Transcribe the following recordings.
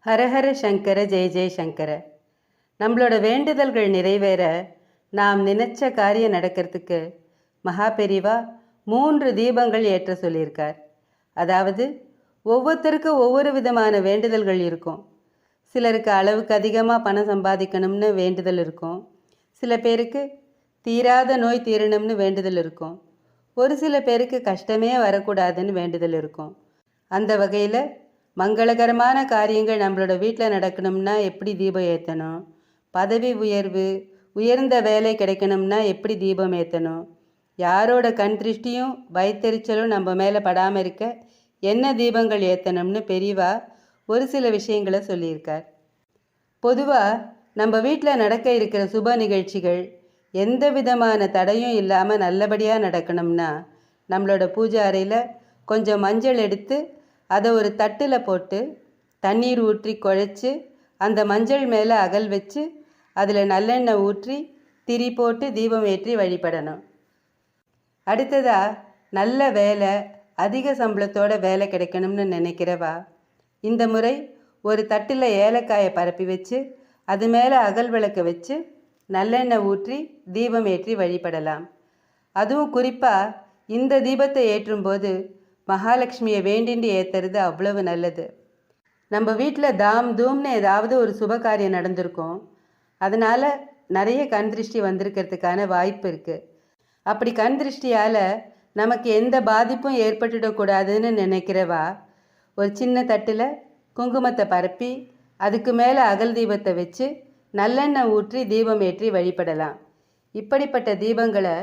ஹரஹர சங்கர ஜெய ஜெய சங்கர. நம்மளோட வேண்டுதல்கள் நிறைவேற, நாம் நினைச்ச காரியம் நடக்கிறதுக்கு மகா பெரிவா 3 தீபங்கள் ஏற்ற சொல்லியிருக்கார். அதாவது ஒவ்வொருத்தருக்கும் ஒவ்வொரு விதமான வேண்டுதல்கள் இருக்கும். சிலருக்கு அளவுக்கு அதிகமாக பணம் சம்பாதிக்கணும்னு வேண்டுதல் இருக்கும். சில பேருக்கு தீராத நோய் தீரணும்னு வேண்டுதல் இருக்கும். ஒரு சில பேருக்கு கஷ்டமே வரக்கூடாதுன்னு வேண்டுதல் இருக்கும். அந்த வகையில் மங்களகரமான காரியங்கள் நம்மளோட வீட்டில் நடக்கணும்னா எப்படி தீபம் ஏற்றணும், பதவி உயர்வு உயர்ந்த வேலை கிடைக்கணும்னா எப்படி தீபம் ஏற்றணும், யாரோட கண் திருஷ்டியும் வயிற்றெரிச்சலும் நம்ம மேலே படாமல் இருக்க என்ன தீபங்கள் ஏற்றணும்னு பெரியவா ஒரு சில விஷயங்களை சொல்லியிருக்கார். பொதுவாக நம்ம வீட்டில் நடக்க இருக்கிற சுப நிகழ்ச்சிகள் எந்த விதமான தடையும் இல்லாமல் நல்லபடியாக நடக்கணும்னா நம்மளோட பூஜை அறையில் கொஞ்சம் மஞ்சள் எடுத்து அதை ஒரு தட்டில் போட்டு தண்ணீர் ஊற்றி குழைச்சி அந்த மஞ்சள் மேலே அகல் வச்சு அதில் நல்லெண்ணெய் ஊற்றி திரி போட்டு தீபம் ஏற்றி வழிபடணும். அடுத்ததாக நல்ல வேலை அதிக சம்பளத்தோட வேலை கிடைக்கணும்னு நினைக்கிறவா இந்த முறை ஒரு தட்டில் ஏலக்காயை பரப்பி வச்சு அது மேலே அகல் விளக்க வச்சு நல்லெண்ணெய் ஊற்றி தீபம் ஏற்றி வழிபடலாம். அதுவும் குறிப்பாக இந்த தீபத்தை ஏற்றும்போது மகாலட்சுமியை வேண்டிண்டு ஏற்றுறது அவ்வளவு நல்லது. நம்ம வீட்டில் தாம் தூம்னு ஏதாவது ஒரு சுப காரியம் நடந்திருக்கும். அதனால் நிறைய கண் திருஷ்டி வந்திருக்கிறதுக்கான வாய்ப்பு இருக்குது. அப்படி கண் திருஷ்டியால் நமக்கு எந்த பாதிப்பும் ஏற்பட்டுடக்கூடாதுன்னு நினைக்கிறவா ஒரு சின்ன தட்டில் குங்குமத்தை பரப்பி அதுக்கு மேலே அகல் தீபத்தை வச்சு நல்லெண்ணெய் ஊற்றி தீபம் ஏற்றி வழிபடலாம். இப்படிப்பட்ட தீபங்களை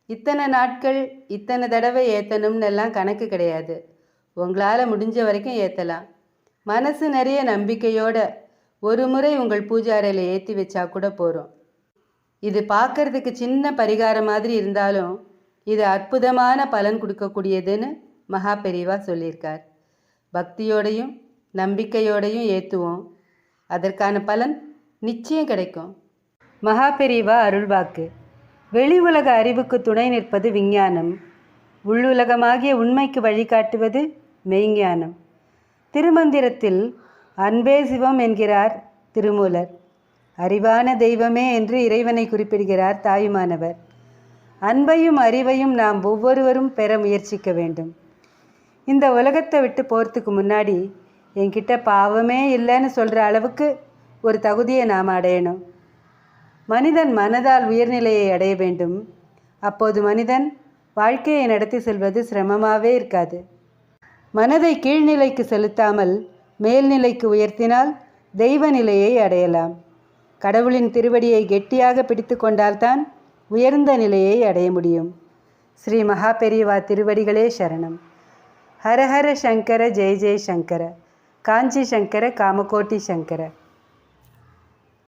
இத்தனை நாட்கள் இத்தனை தடவை ஏற்றணும்னு எல்லாம் கணக்கு கிடையாது. உங்களால் முடிஞ்ச வரைக்கும் ஏற்றலாம். மனசு நிறைய நம்பிக்கையோட ஒரு முறை உங்கள் பூஜை அறையில் ஏற்றி வச்சா கூட போகிறோம். இது பார்க்கறதுக்கு சின்ன பரிகாரம் மாதிரி இருந்தாலும் இது அற்புதமான பலன் கொடுக்கக்கூடியதுன்னு மகா பெரிவா சொல்லியிருக்கார். பக்தியோடையும் நம்பிக்கையோடையும் ஏற்றுவோம், அதற்கான பலன் நிச்சயம் கிடைக்கும். மகா பெரிவா அருள்வாக்கு. வெளி உலக அறிவுக்கு துணை நிற்பது விஞ்ஞானம், உள்ளுலகமாகிய உண்மைக்கு வழிகாட்டுவது மெய்ஞானம். திருமந்திரத்தில் அன்பே சிவம் என்கிறார் திருமூலர். அறிவான தெய்வமே என்று இறைவனை குறிப்பிடுகிறார் தாயுமானவர். அன்பையும் அறிவையும் நாம் ஒவ்வொருவரும் பெற முயற்சிக்க வேண்டும். இந்த உலகத்தை விட்டு போகிறதுக்கு முன்னாடி என்கிட்ட பாவமே இல்லைன்னு சொல்கிற அளவுக்கு ஒரு தகுதியை நாம் அடையணும். மனிதன் மனதால் உயர்நிலையை அடைய வேண்டும். அப்போது மனிதன் வாழ்க்கையை நடத்தி செல்வது சிரமமாகவே இருக்காது. மனதை கீழ்நிலைக்கு செலுத்தாமல் மேல்நிலைக்கு உயர்த்தினால் தெய்வ நிலையை அடையலாம். கடவுளின் திருவடியை கெட்டியாக பிடித்து கொண்டால்தான் உயர்ந்த நிலையை அடைய முடியும். ஸ்ரீ மகா பெரிவா திருவடிகளே சரணம். ஹரஹர சங்கர ஜெய ஜெய சங்கர. காஞ்சி சங்கர காமகோட்டி சங்கர.